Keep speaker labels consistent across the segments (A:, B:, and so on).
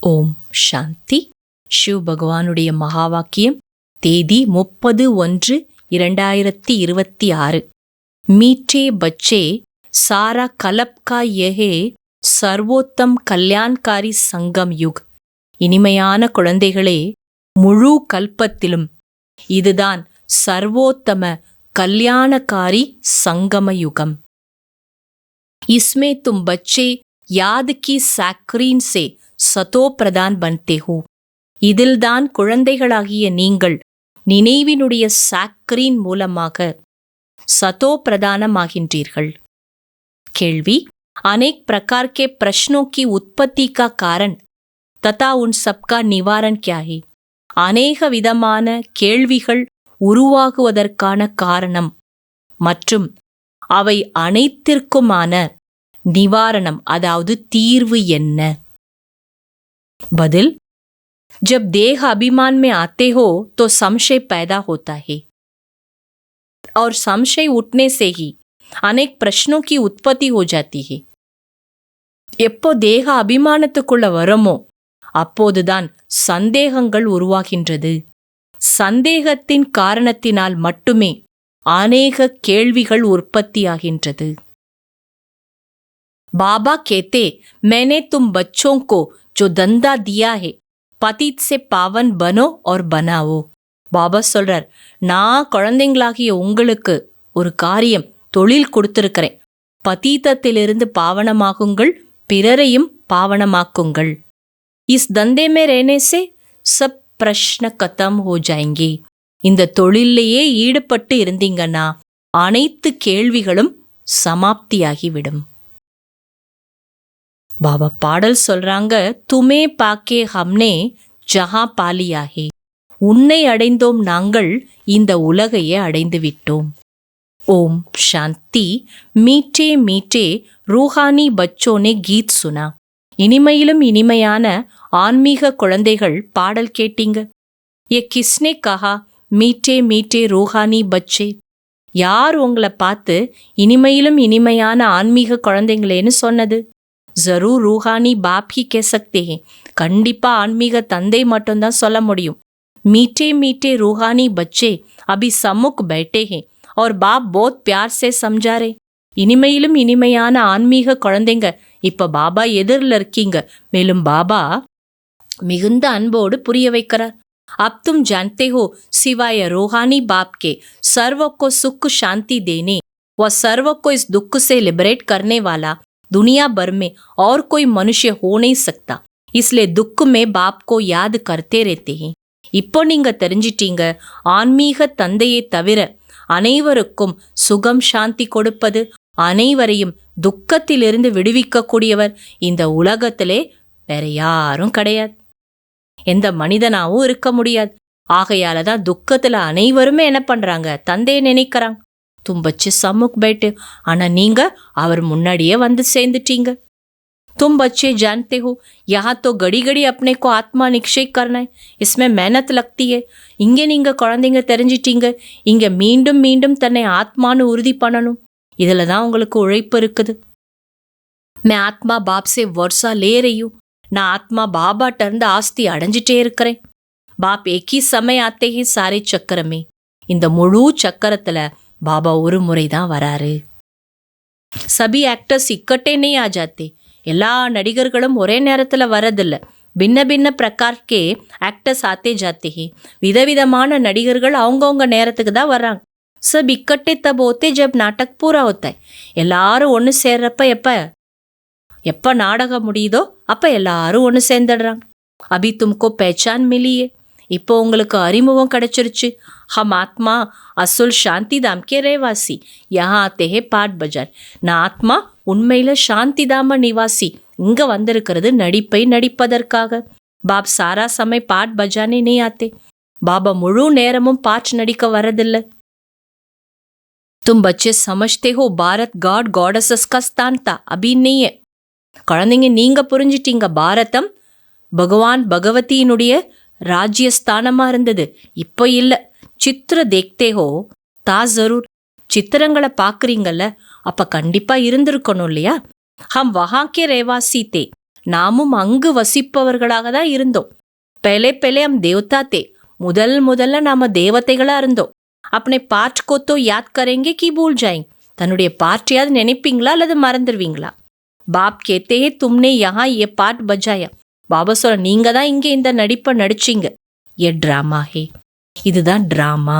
A: ஓம் சாந்தி. ஷிவ் பகவானுடைய மகா வாக்கியம், தேதி 30/1/2026. மீठे बच्चे सारा कल्प का यह சர்வோத்தம் கல்யாண்காரி சங்கம் யுக். இனிமையான குழந்தைகளே, முழு கல்பத்திலும் இதுதான் சர்வோத்தம கல்யாணகாரி சங்கம யுகம். इसमें तुम बच्चे याद की साक्रीन से சதோ பிரதான் பன்தே ஹோ. இதில்தான் குழந்தைகளாகிய நீங்கள் நினைவினுடைய சாக்ரீன் மூலமாக சதோ பிரதானமாகின்றீர்கள். கேள்வி: अनेक प्रकार के प्रश्नों की उत्पत्ति का कारण तथा उन सबका निवारण क्या है? அநேக விதமான கேள்விகள் உருவாகுவதற்கான காரணம் மற்றும் அவை அனைத்திற்குமான நிவாரணம் அதாவது தீர்வு என்ன? बदल, जब देह अभिमान में आते हो तो संशय पैदा होता है और संशय उठने से ही अनेक प्रश्नों की उत्पत्ति हो जाती है. எப்போ தேக அபிமானத்துக்குள்ள வரமோ அப்போதுதான் சந்தேகங்கள் உருவாகின்றது. சந்தேகத்தின் காரணத்தினால் மட்டுமே அநேக கேள்விகள் உற்பத்தியாகின்றது. बाबा कहते, मैंने तुम बच्चों को जो धंधा दिया है पतित से पावन बनो और बनाओ. பாபா சொல்றார், நான் குழந்தைங்களாகிய உங்களுக்கு ஒரு காரியம் தொழில் கொடுத்திருக்கிறேன். பதீதத்திலிருந்து பாவனமாகுங்கள், பிறரையும் பாவனமாக்குங்கள். इस धंधे में रहने से सब प्रश्न खत्म हो जाएंगे. இந்த தொழிலையே ஈடுபட்டு இருந்தீங்கன்னா அனைத்து கேள்விகளும் சமாப்தியாகிவிடும். பாபா பாடல் சொல்றாங்க, துமே பாக்கே ஹம்னே ஜஹா பாலியா ஹே. உன்னை அடைந்தோம் நாங்கள், இந்த உலகையே அடைந்து விட்டோம். ஓம் சாந்தி. மீட்டே மீட்டே ரூஹானி பச்சோனே கீத் சுனா. இனிமையிலும் இனிமையான ஆன்மீக குழந்தைகள் பாடல் கேட்டீங்க. ஏ கிஸ்னே கஹா மீட்டே மீட்டே ரூஹானி பச்சே? யார் உங்களை பார்த்து இனிமையிலும் இனிமையான ஆன்மீக குழந்தைங்களேன்னு சொன்னது? ஜரூர் ரூஹானி பாப் ஹி கே சக்தே ஹே. கண்டிப்பா ஆன்மீக தந்தை மட்டும்தான் சொல்ல முடியும். மீட்டே மீட்டே ரூஹானி பச்சே அபி சம்முக் பைட்டே ஹே और बाप बहुत प्यार से समझा रहे. இனிமையிலும் இனிமையான ஆன்மீக குழந்தைங்க இப்ப பாபா எதிரில் இருக்கீங்க. மேலும் பாபா மிகுந்த அன்போடு புரிய வைக்கிறார். अब तुम जानते हो सिवाय रूहानी बाप के सर्व को सुख शांति देने व सर्व को इस दुख से लिबरेट करने वाला दुनिया भर में और कोई मनुष्य हो नहीं सकता. इसलिए दुख में बाप को याद करते रहते हैं. இப்போ நீங்க தெரிஞ்சிட்டீங்க, ஆன்மீக தந்தையை தவிர அனைவருக்கும் சுகம் சாந்தி கொடுப்பது, அனைவரையும் துக்கத்திலிருந்து விடுவிக்கக்கூடியவர் இந்த உலகத்திலே வேற யாரும் கிடையாது. எந்த மனிதனாவும் இருக்க முடியாது. ஆகையால தான் துக்கத்துல அனைவருமே என்ன பண்றாங்க, தந்தையை நினைக்கிறாங்க. தும்பச்சு சம்முக் பைட்டு, ஆனா நீங்க அவர் முன்னாடியே வந்து சேர்ந்துட்டீங்க. तुम बच्चे जानते हो यहाँ तो घड़ी घड़ी अपने को आत्मा निक्षय करना है, इसमें मेहनत लगती है. இங்கே நீங்க குழந்தைங்க தெரிஞ்சிட்டீங்க, இங்க மீண்டும் மீண்டும் தன்னை ஆத்மான்னு உறுதி பண்ணணும். இதுல தான் உங்களுக்கு உழைப்பு இருக்குது. मैं आत्मा बाप से वर्षा ले रही हूँ. நான் ஆத்மா பாபாட்ட இருந்து ஆஸ்தி அடைஞ்சிட்டே இருக்கிறேன். பாப் एक ही समय आते हैं सारे चक्र में. இந்த முழு சக்கரத்துல பாபா ஒரு முறை தான் வராரு. सभी एक्टर्स इकट्ठे नहीं आ जाते. எல்லா நடிகர்களும் ஒரே நேரத்துல வரதில்ல. பின்ன பின்ன பிரகார்க்கே ஆக்டர்ஸ் ஆத்தே ஜாத்தே ஹே. விதவிதமான நடிகர்கள் அவங்கவுங்க நேரத்துக்கு தான் வர்றாங்க. சப் இக்கட்டே தப் ஹோத்தே ஜப் நாடக் பூரா ஹோத்தா ஹை. எல்லாரும் ஒன்று சேர்றப்ப எப்ப நாடகம் முடியுதோ அப்ப எல்லாரும் ஒன்று சேர்ந்துடுறாங்க. அபி தும்கோ பஹச்சான் மிலியே. இப்போ உங்களுக்கு அறிமுகம் கிடைச்சிருச்சு. ஹம் ஆத்மா அசுல் சாந்தி தாம் கே ரேவாசி யஹா ஆத்தே ஹே பாட் பஜார். நான் ஆத்மா உண்மையில சாந்தி தாம நிவாசி, இங்க வந்திருக்கிறது நடிப்பை நடிப்பதற்காக. பாப் சாரா சமய பாட் பஜானே நீ ஆத்தே. பாபா முழு நேரமும் பாட் நடிக்க வரதில்லை. தும் பச்சே சமஜ்தே ஹோ பாரத் காட் காடஸஸ் கா ஸ்தான் தா, அபி நீயே. குழந்தைங்க நீங்க புரிஞ்சிட்டீங்க, பாரதம் பகவான் பகவதியினுடைய ராஜ்யஸ்தானமா இருந்தது, இப்போ இல்ல. சித்திர தேக்தே ஹோ தா ஜரூர். சித்திரங்களை பார்க்குறீங்கல்ல, அப்ப கண்டிப்பா இருந்திருக்கணும் இல்லையா? ஹம் வஹா கே ரேவாசி தே நாமும் அங்கு வசிப்பவர்களாக தான் இருந்தோம். பெலே பெலே ஹம் தேவதா தே. முதல்ல நாம தேவதைகளா இருந்தோம். अपने पाठ को तो याद करेंगे कि भूल जाएंगे. தன்னுடைய பாட்டையாவது நினைப்பீங்களா அல்லது மறந்துடுவீங்களா? பாப் கேத்தே தும்னே யஹா ஏ பாட் பஜாயா. பாபா சொல்ல, நீங்க தான் இங்க இந்த நடிப்பை நடிச்சீங்க. ஏ ட்ராமா ஹே, இதுதான் ட்ராமா.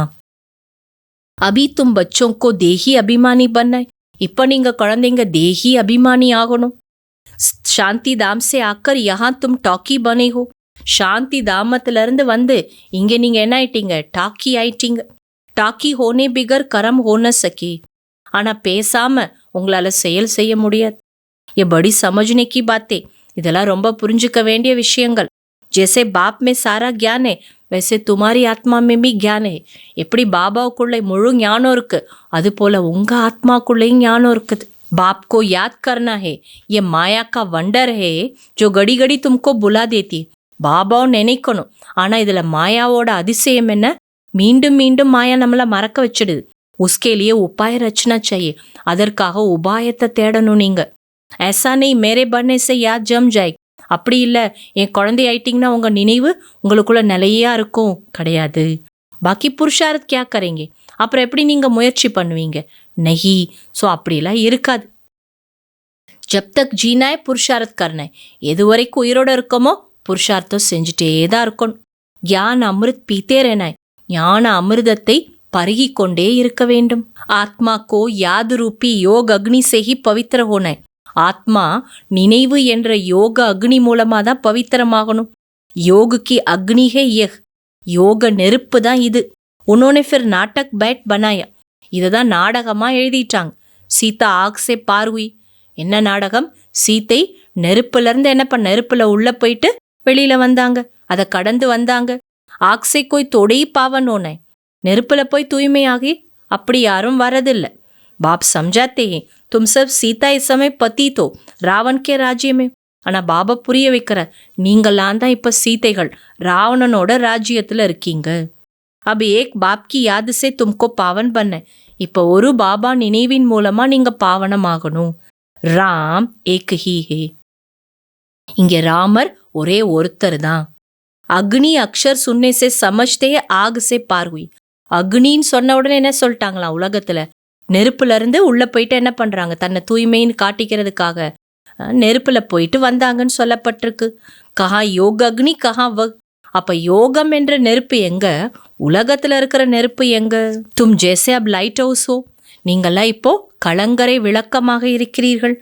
A: அபி தும் பச்சோं को தேஹி அபிமானி பண்ண. இப்ப நீங்க குழந்தைங்க தேஹி அபிமானி ஆகணும். சாந்தி தாம் சே ஆக்கர் யஹா தும் டாக்கி பனே ஹோ. சாந்தி தாமத்துல இருந்து வந்து இங்க நீங்க என்ன ஆயிட்டீங்க? டாக்கி ஆயிட்டீங்க. டாக்கி ஹோனே பிகர் கரம் ஹோன சகே. ஆனா பேசாம உங்களால செயல் செய்ய முடியாது. ये बड़ी समझने की बातें. இதெல்லாம் ரொம்ப புரிஞ்சுக்க வேண்டிய விஷயங்கள். जैसे बाप में सारा ज्ञान है वैसे तुम्हारी आत्मा में भी ज्ञान है. எப்படி பாபாவுக்குள்ளே முழு ஞானம் இருக்கு, அது போல உங்க ஆத்மாக்குள்ளேயும் ஞானம் இருக்குது. बाप को याद करना है. ये माया का वंडर है जो घड़ी घड़ी तुमको बुला देती. பாபாவும் நினைக்கணும். ஆனா இதுல மாயாவோட அதிசயம் என்ன? மீண்டும் மீண்டும் மாயா நம்மள மறக்க வச்சிடுது. उसके लिए उपाय रचना चाहिए. அதற்காக உபாயத்தை தேடணும் நீங்க. ऐसा नहीं मेरे बनने से याद जम जाए. அப்படி இல்லை, என் குழந்தை ஆயிட்டிங்கன்னா உங்க நினைவு உங்களுக்குள்ள நிலையா இருக்கும் கிடையாது. பாக்கி புருஷாரத் கியா கரேங்க. அப்புறம் எப்படி நீங்க முயற்சி பண்ணுவீங்க? நஹி. ஸோ அப்படிலாம் இருக்காது. ஜப் தக் ஜீனாய் புருஷாரத் கர்னாய். எது வரைக்கும் உயிரோட இருக்கமோ புருஷார்த்தம் செஞ்சுட்டே தான் இருக்கணும். ஞான அமிர்த் பீத்தே ரேனாய். ஞான அமிர்தத்தை பருகி கொண்டே இருக்க வேண்டும். ஆத்மா கோ யாது ரூபி யோக அக்னி செஹி பவித்திர ஹோனாய். ஆத்மா நினைவு என்ற யோக அக்னி மூலமா தான் பவித்திரமாகணும். யோகுக்கு அக்னி ஹே யஹ். யோக நெருப்பு தான் இது. உன்னோனே ஃபிர் நாட்டக் பேட் பனாயா. இதை தான் நாடகமா எழுதிட்டாங்க. சீதா ஆக் சே பார் ஹுயி. என்ன நாடகம்? சீத்தை நெருப்புல இருந்து என்ன பண்ண, நெருப்புல உள்ள போயிட்டு வெளியில வந்தாங்க, அதை கடந்து வந்தாங்க. ஆக்ஸை கோய் தொடை பாவன் ஓனாய். நெருப்புல போய் தூய்மையாகி அப்படி யாரும் வரதில்லை. பாப் சம்ஜாத்தே ஹே तुम सब सीता इस समय पति तो रावण के राज्य में. ஆனா பாபா புரிய வைக்கிறார், நீங்களாம் தான் இப்ப சீதைகள், ராவணனோட ராஜ்யத்துல இருக்கீங்க. அப் ஏக் பாப் கி யாத் சே தும்கோ பாவன் பண்ண. இப்ப ஒரு பாபா நினைவின் மூலமா நீங்க பாவனமாகணும். ராம் ஏக் ஹி ஹே. இங்க ராமர் ஒரே ஒருத்தர் தான். அக்னி அக்ஷர் சுன்னே சே சமஜ்தே ஆக் சே பார் ஹுயி. அக்னின்னு சொன்ன உடனே என்ன சொல்லிட்டாங்களாம் உலகத்துல? நெருப்புல இருந்து உள்ள போயிட்டு என்ன பண்றாங்க? தன்னை தூய்மைன்னு காட்டிக்கிறதுக்காக நெருப்புல போயிட்டு வந்தாங்கன்னு சொல்லப்பட்டிருக்கு. கஹா யோக அக்னி கஹா வக். அப்ப யோகம் என்ற நெருப்பு எங்க? உலகத்துல இருக்கிற நெருப்பு எங்க? தும் ஜேசே அப் லைட் ஹவுஸ் ஹோ. நீங்கெல்லாம் இப்போ கலங்கரை விளக்கமாக இருக்கிறீர்கள்.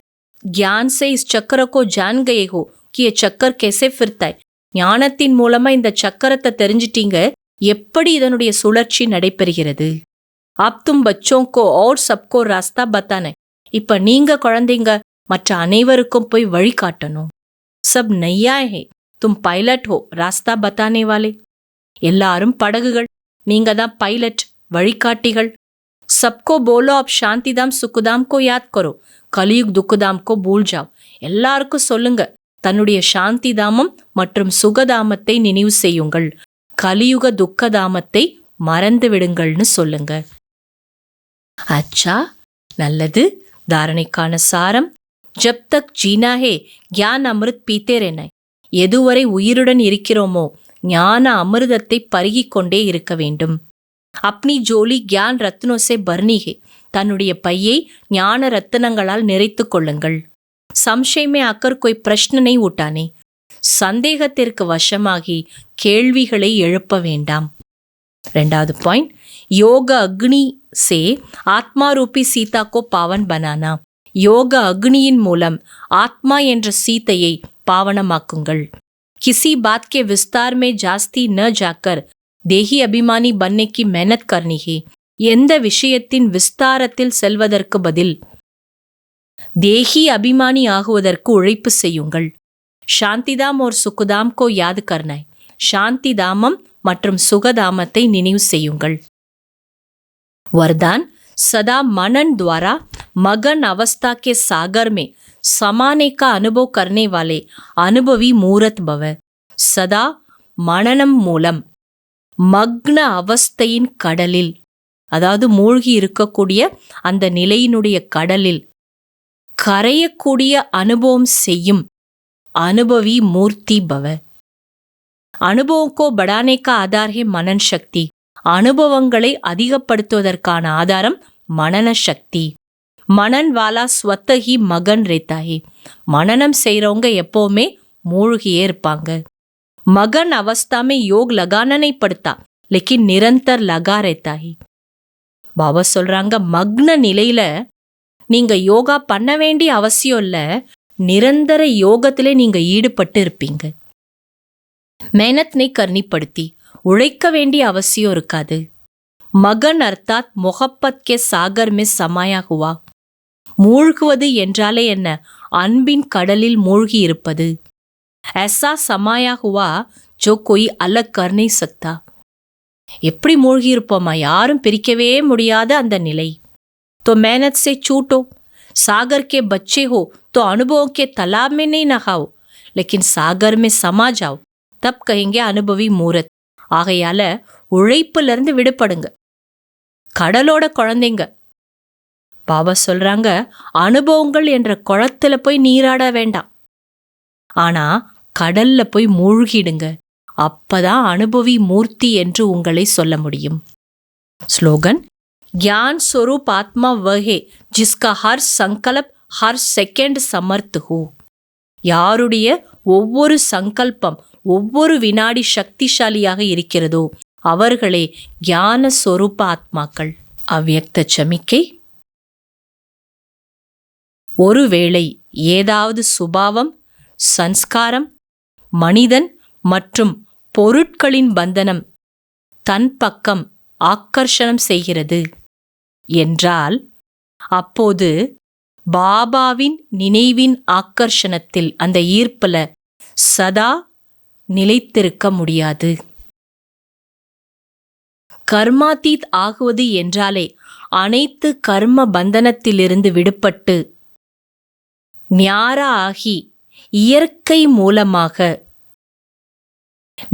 A: ஜான் சே இஸ் சக்கரக்கோ ஜான் கயே ஹோ கி யே சக்கர் கேசே ஃபிர்தாய். ஞானத்தின் மூலமா இந்த சக்கரத்தை தெரிஞ்சிட்டீங்க, எப்படி இதனுடைய சுழற்சி நடைபெறுகிறது. ஆப் தும் பச்சோं को और सबको रास्ता बताने. இப்ப நீங்க குழந்தைங்க மற்ற அனைவருக்கும் போய் வழிகாட்டணும். சப் நையா ஹே தும் பைலட் ஹோ ராஸ்தா பத்தானே வாலே. எல்லாரும் படகுகள், நீங்க தான் பைலட், வழிகாட்டிகள். சப்கோ போலோ அப் சாந்திதாம் சுக்குதாம் கோ யாத் கரோ கலியுக் துக்குதாம் கோ பூல் ஜாவ். எல்லாருக்கும் சொல்லுங்க, தன்னுடைய சாந்தி தாமம் மற்றும் சுகதாமத்தை நினைவு செய்யுங்கள், கலியுக துக்கதாமத்தை மறந்து விடுங்கள்னு சொல்லுங்க. அச்சா, நல்லது. தாரணைக்கான சாரம்: ஜப் தக் ஜீனா ஹே ஞான அமிர்த் பீத்தே ரேனாய். எதுவரை உயிருடன் இருக்கிறோமோ ஞான அமிர்தத்தை பருகிக் கொண்டே இருக்க வேண்டும். அப்னி ஜோலி கியான் ரத்னோ சே பர்னி ஹே. தன்னுடைய பையை ஞான ரத்தினங்களால் நிறைத்து கொள்ளுங்கள். சம்சயமே ஆக்கர் கோய் பிரஷ்னனை ஊட்டானே. சந்தேகத்திற்கு வசமாகி கேள்விகளை எழுப்ப வேண்டாம். 2வது பாயிண்ட், யோக அக்னி से ஆத்மா ரூபி சீதா கோ பாவன் பனானா. யோக அக்னியின் மூலம் ஆத்மா என்ற சீதையை பாவனமாக்குங்கள். கிசி बात के विस्तार में जास्ती न जाकर தேஹி அபிமானி बनने की मेहनत करनी है. எந்த விஷயத்தின் விஸ்தாரத்தில் செல்வதற்கு பதில் தேஹி அபிமானி ஆகுவதற்கு உழைப்பு செய்யுங்கள். சாந்திதாம் और சுக்குதாம் கோ யாத் கர்னாய். சாந்தி தாமம் மற்றும் சுகதாமத்தை நினைவு செய்யுங்கள். वरदान: सदा मनन द्वारा मगन अवस्था के सागर में समाने का अनुभव करने वाले अनुभवी मूर्त भव. सदा மனனம் மூலம் மக்ன அவஸ்தையின் கடலில், அதாவது மூழ்கி இருக்கக்கூடிய அந்த நிலையினுடைய கடலில் கரையக்கூடிய அனுபவம் செய்யும் अनुभवी मूर्ति भव। अनुभवों को बढ़ाने का आधार है मनन शक्ति. அனுபவங்களை அதிகப்படுத்துவதற்கான ஆதாரம் மனன சக்தி. மனன் வாலா ஸ்வத்தஹி மகன் ரேத்தாஹி. மனனம் செய்றவங்க எப்பவுமே மூழ்கியே இருப்பாங்க. மகன் அவஸ்தாமே யோக் லகானனை படுத்தா லேக்கின் நிரந்தர் லகா ரேத்தாஹி. பாபா சொல்றாங்க, மக்ன நிலையில நீங்க யோகா பண்ண வேண்டிய அவசியம் இல்ல, நிரந்தர யோகத்திலே நீங்க ஈடுபட்டு இருப்பீங்க. மேனத் நை கர்னி படுத்தி உழைக்க வேண்டிய அவசியம் இருக்காது. மகன் அர்த்தாத் மொஹப்பத் கே சாகர் மே சமாயா ஹுவா. மூழ்குவது என்றாலே என்ன? அன்பின் கடலில் மூழ்கி இருப்பது. ऐसा समाया हुआ जो कोई अलग कर नहीं सकता. எப்படி மூழ்கி இருப்போமா? யாரும் பிரிக்கவே முடியாத அந்த நிலை. तो मेहनत से छूटो. सागर के बच्चे हो तो अनुभवों के तालाब में नहीं नहाओ, लेकिन सागर में समा जाओ, तब कहेंगे अनुभवी मूर्त. ஆகையால உழைப்புல இருந்து விடுபடுங்க. கடலோட குழந்தைங்க. பாபா சொல்றாங்க, அனுபவங்கள் என்ற குளத்துல போய் நீராட வேண்டாம், ஆனா கடல்ல போய் மூழ்கிடுங்க. அப்பதான் அனுபவி மூர்த்தி என்று உங்களை சொல்ல முடியும். ஸ்லோகன்: ज्ञान स्वरूप आत्मा वह है जिसका हर संकल्प हर सेकंड समर्थ हो. யாருடைய ஒவ்வொரு சங்கல்பம் ஒவ்வொரு வினாடி சக்திசாலியாக இருக்கிறதோ அவர்களே ஞான ஸ்வரூப ஆத்மாக்கள். அவ்யக்த சமிக்கை: ஒருவேளை ஏதாவது சுபாவம், சன்ஸ்காரம், மனிதன் மற்றும் பொருட்களின் பந்தனம் தன் பக்கம் ஆக்கர்ஷணம் செய்கிறது என்றால் அப்போது பாபாவின் நினைவின் ஆக்கர்ஷணத்தில், அந்த ஈர்ப்புல சதா நிலைத்திருக்க முடியாது. கர்மாதீத் ஆகுவது என்றாலே அனைத்து கர்ம பந்தனத்திலிருந்து விடுபட்டு ஞாரா ஆகி இயற்கை மூலமாக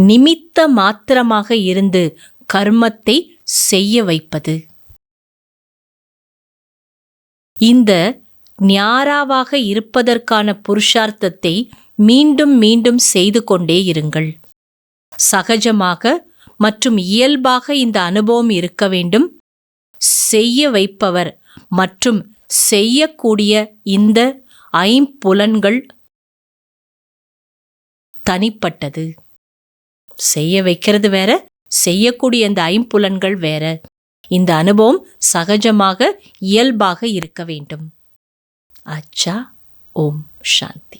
A: நிமித்த மாத்திரமாக இருந்து கர்மத்தை செய்ய வைப்பது. இந்த ஞாராவாக இருப்பதற்கான புருஷார்த்தத்தை மீண்டும் மீண்டும் செய்து கொண்டே இருங்கள். சகஜமாக மற்றும் இயல்பாக இந்த அனுபவம் இருக்க வேண்டும். செய்ய வைப்பவர் மற்றும் செய்யக்கூடிய இந்த ஐம்புலன்கள் தனிப்பட்டது. செய்ய வைக்கிறது வேற, செய்யக்கூடிய இந்த ஐம்புலன்கள் வேற. இந்த அனுபவம் சகஜமாக இயல்பாக இருக்க வேண்டும். அச்சா. ஓம் சாந்தி.